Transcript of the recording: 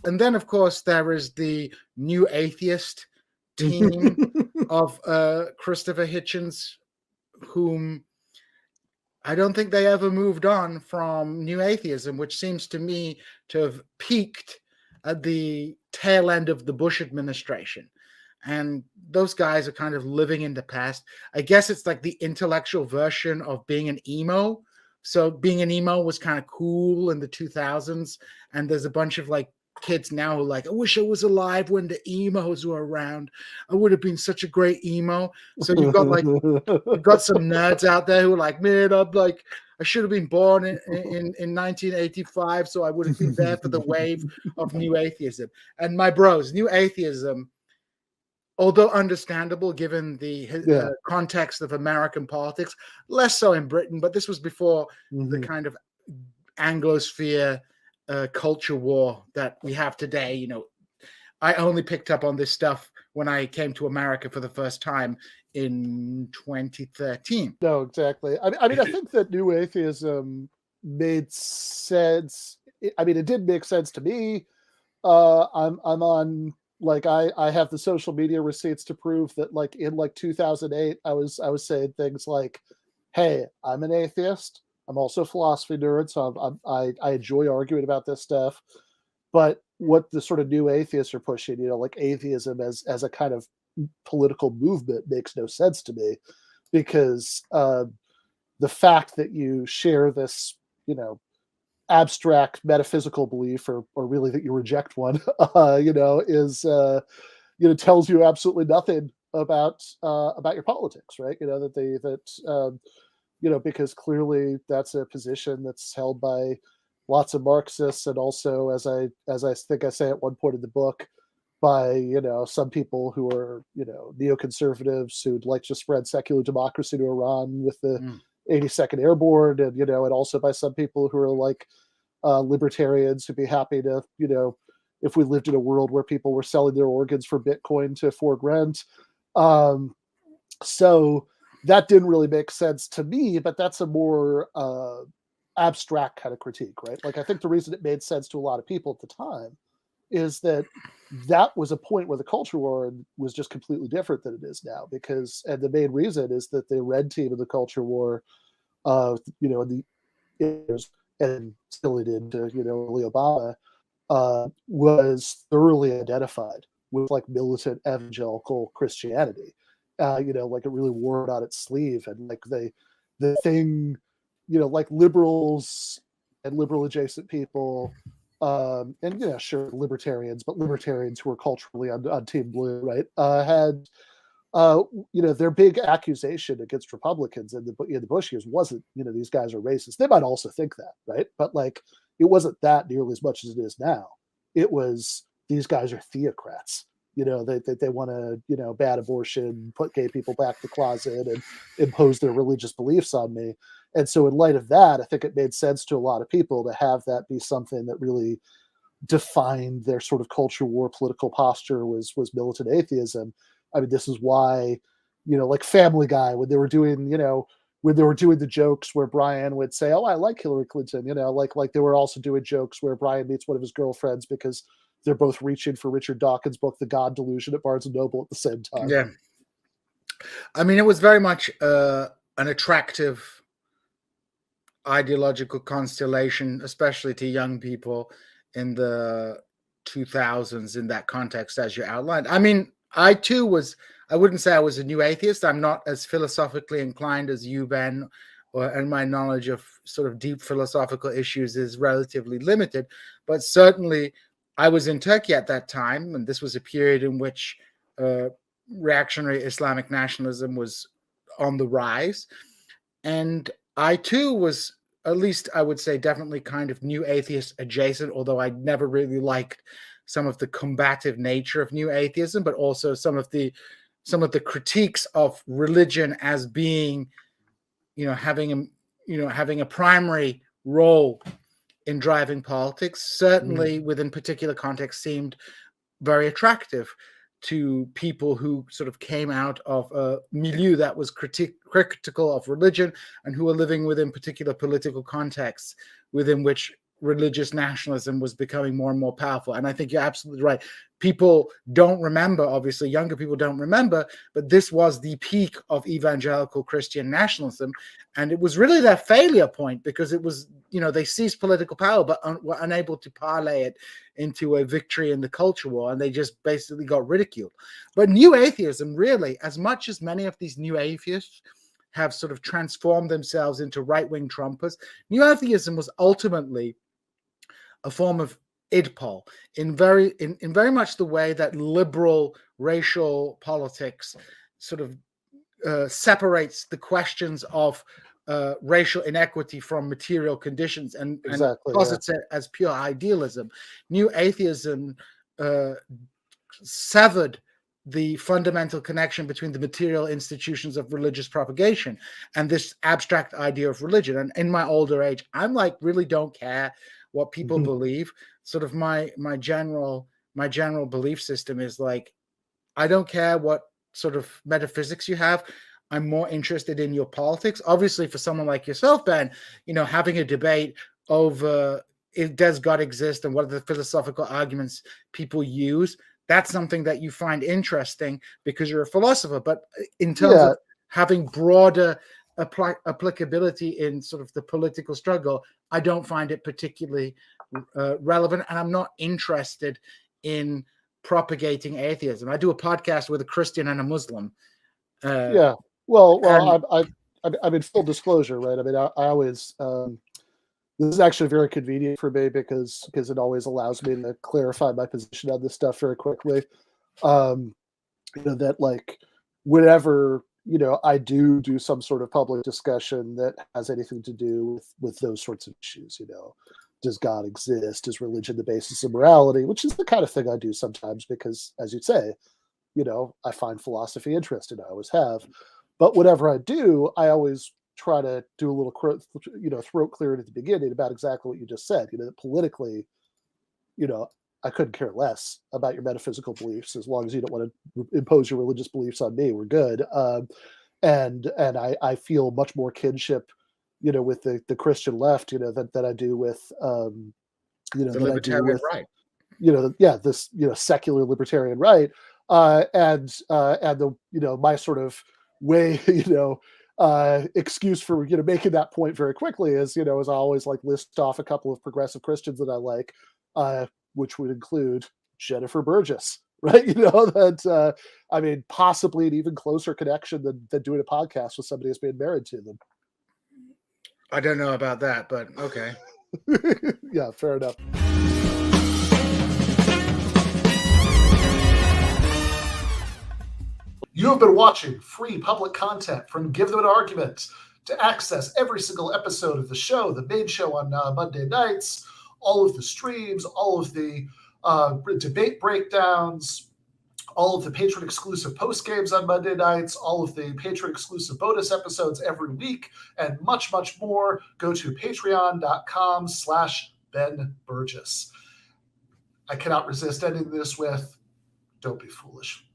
And then, of course, there is the new atheist team of Christopher Hitchens, whom I don't think they ever moved on from new atheism, which seems to me to have peaked at the tail end of the Bush administration. And those guys are kind of living in the past. I guess it's like the intellectual version of being an emo. So being an emo was kind of cool in the 2000s. And there's a bunch of like kids now who are like, I wish I was alive when the emos were around. I would have been such a great emo. So you've got some nerds out there who are like, man, I should have been born in 1985, so I would have been there for the wave of new atheism. And my bros, new atheism, although understandable given the context of American politics, less so in Britain, but this was before the kind of Anglosphere culture war that we have today. You know, I only picked up on this stuff when I came to America for the first time in 2013. No, exactly. I mean, I think that new atheism made sense. I mean, it did make sense to me. I'm on, like, I have the social media receipts to prove that, like, in like 2008, I was saying things like, "Hey, I'm an atheist. I'm also a philosophy nerd, so I enjoy arguing about this stuff." But what the sort of new atheists are pushing, you know, like atheism as a kind of political movement, makes no sense to me, because the fact that you share this, you know, abstract metaphysical belief, or really that you reject one, you know, is you know, tells you absolutely nothing about your politics, right? You know, that you know, because clearly that's a position that's held by lots of Marxists, and also, as I think I say at one point in the book, by, you know, some people who are, you know, neoconservatives who'd like to spread secular democracy to Iran with the 82nd Airborne, and, you know, and also by some people who are like libertarians who'd be happy to, you know, if we lived in a world where people were selling their organs for Bitcoin to afford rent. So that didn't really make sense to me, but that's a more abstract kind of critique, right? Like, I think the reason it made sense to a lot of people at the time is that was a point where the culture war was just completely different than it is now, because, and the main reason is that the red team of the culture war, you know, in the years, and still it into, you know, early Obama, was thoroughly identified with like militant evangelical Christianity. You know, like it really wore it on its sleeve, and like the thing, you know, like liberals and liberal adjacent people, and, you know, sure, libertarians, but libertarians who are culturally on Team Blue, right, had, you know, their big accusation against Republicans in the Bush years wasn't, you know, these guys are racist. They might also think that, right? But like, it wasn't that nearly as much as it is now. It was, these guys are theocrats. You know, they want to, you know, ban abortion, put gay people back in the closet, and impose their religious beliefs on me. And so in light of that, I think it made sense to a lot of people to have that be something that really defined their sort of culture war political posture, was militant atheism. I mean, this is why, you know, like Family Guy, when they were doing, you know, when they were doing the jokes where Brian would say, "Oh, I like Hillary Clinton," you know, like they were also doing jokes where Brian meets one of his girlfriends because they're both reaching for Richard Dawkins' book, The God Delusion, at Barnes & Noble at the same time. Yeah. I mean, it was very much an attractive ideological constellation, especially to young people in the 2000s in that context, as you outlined. I mean, I wouldn't say I was a new atheist. I'm not as philosophically inclined as you, Ben, and my knowledge of sort of deep philosophical issues is relatively limited, but certainly I was in Turkey at that time, and this was a period in which reactionary Islamic nationalism was on the rise. And I too was, at least I would say, definitely kind of new atheist adjacent, although I never really liked some of the combative nature of new atheism, but also some of the critiques of religion as being, you know, having a primary role in driving politics, certainly within particular contexts, seemed very attractive to people who sort of came out of a milieu that was critical of religion, and who were living within particular political contexts within which religious nationalism was becoming more and more powerful. And I think you're absolutely right. People don't remember, obviously, younger people don't remember, but this was the peak of evangelical Christian nationalism. And it was really their failure point, because it was, they seized political power, but were unable to parlay it into a victory in the culture war. And they just basically got ridiculed. But new atheism, really, as much as many of these new atheists have sort of transformed themselves into right-wing Trumpers, new atheism was ultimately a form of idpol in very much the way that liberal racial politics sort of separates the questions of racial inequity from material conditions and posits it as pure idealism. New atheism severed the fundamental connection between the material institutions of religious propagation and this abstract idea of religion. And in my older age, I'm like, really don't care what people believe. Sort of my general belief system is like, I don't care what sort of metaphysics you have. I'm more interested in your politics. Obviously, for someone like yourself, Ben, having a debate over does God exist and what are the philosophical arguments people use, that's something that you find interesting because you're a philosopher. But in terms of having broader applicability in sort of the political struggle, I don't find it particularly relevant, and I'm not interested in propagating atheism. I do a podcast with a Christian and a Muslim. I mean, full disclosure, right? I mean, I always this is actually very convenient for me because it always allows me to clarify my position on this stuff very quickly. That like whenever I do some sort of public discussion that has anything to do with those sorts of issues, does God exist? Is religion the basis of morality? Which is the kind of thing I do sometimes because, as you say, I find philosophy interesting. I always have. But whatever I do, I always try to do a little, throat clearing at the beginning about exactly what you just said. That politically, I couldn't care less about your metaphysical beliefs as long as you don't want to impose your religious beliefs on me. We're good. And I feel much more kinship, with the Christian left, that I do with, the libertarian right. This secular libertarian right, and the my sort of way, excuse for making that point very quickly is is I always like list off a couple of progressive Christians that I like, which would include Jennifer Burgis, right? That I mean, possibly an even closer connection than doing a podcast with somebody who's been married to them. I don't know about that, but okay. Yeah, fair enough. You have been watching free public content from Give Them an Argument. To access every single episode of the show, the main show on Monday nights, all of the streams, all of the debate breakdowns, all of the patron-exclusive post-games on Monday nights, all of the patron-exclusive bonus episodes every week, and much, much more, go to patreon.com/Ben Burgis. I cannot resist ending this with, don't be foolish.